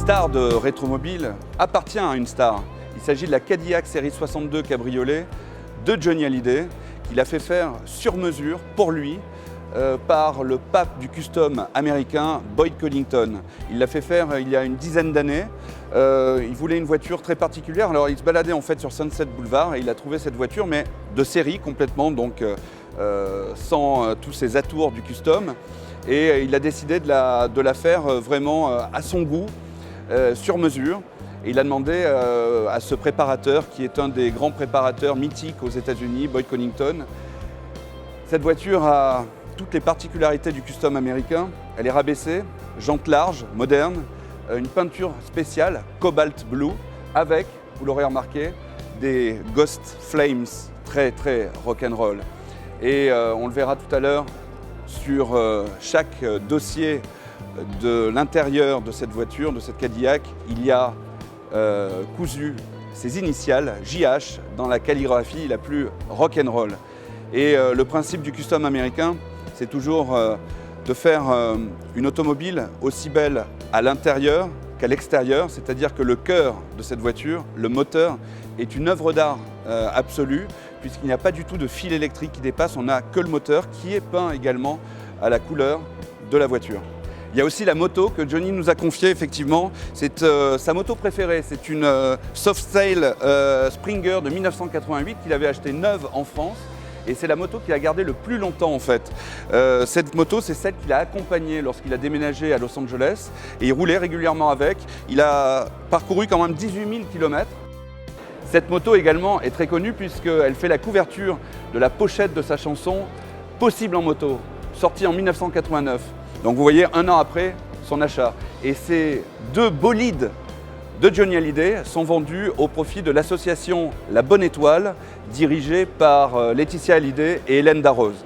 star de rétromobile appartient à une star. Il s'agit de la Cadillac série 62 cabriolet de Johnny Hallyday, qu'il a fait faire sur mesure pour lui par le pape du custom américain Boyd Coddington. Il l'a fait faire il y a une dizaine d'années. Il voulait une voiture très particulière. Alors il se baladait en fait sur Sunset Boulevard et il a trouvé cette voiture, mais de série complètement, donc sans tous ces atours du custom. Et il a décidé de la faire vraiment à son goût, sur mesure. Et il a demandé à ce préparateur, qui est un des grands préparateurs mythiques aux États-Unis, Boyd Coddington. Cette voiture a toutes les particularités du custom américain. Elle est rabaissée, jantes larges, modernes, une peinture spéciale, cobalt blue, avec, vous l'aurez remarqué, des Ghost Flames très très rock'n'roll. Et on le verra tout à l'heure sur chaque dossier de l'intérieur de cette voiture, de cette Cadillac, il y a cousu ses initiales, JH, dans la calligraphie la plus rock'n'roll. Et le principe du custom américain, c'est toujours de faire une automobile aussi belle à l'intérieur qu'à l'extérieur, c'est-à-dire que le cœur de cette voiture, le moteur, est une œuvre d'art absolue, puisqu'il n'y a pas du tout de fil électrique qui dépasse, on n'a que le moteur qui est peint également à la couleur de la voiture. Il y a aussi la moto que Johnny nous a confiée, effectivement, c'est sa moto préférée, c'est une Softail Springer de 1988 qu'il avait achetée neuve en France. Et c'est la moto qu'il a gardée le plus longtemps en fait. Cette moto, c'est celle qu'il a accompagnée lorsqu'il a déménagé à Los Angeles et il roulait régulièrement avec. Il a parcouru quand même 18 000 km. Cette moto également est très connue puisqu'elle fait la couverture de la pochette de sa chanson « Possible en moto », sortie en 1989. Donc vous voyez, un an après son achat. Et ces deux bolides de Johnny Hallyday sont vendus au profit de l'association La Bonne Étoile, dirigée par Laetitia Hallyday et Hélène Darroze.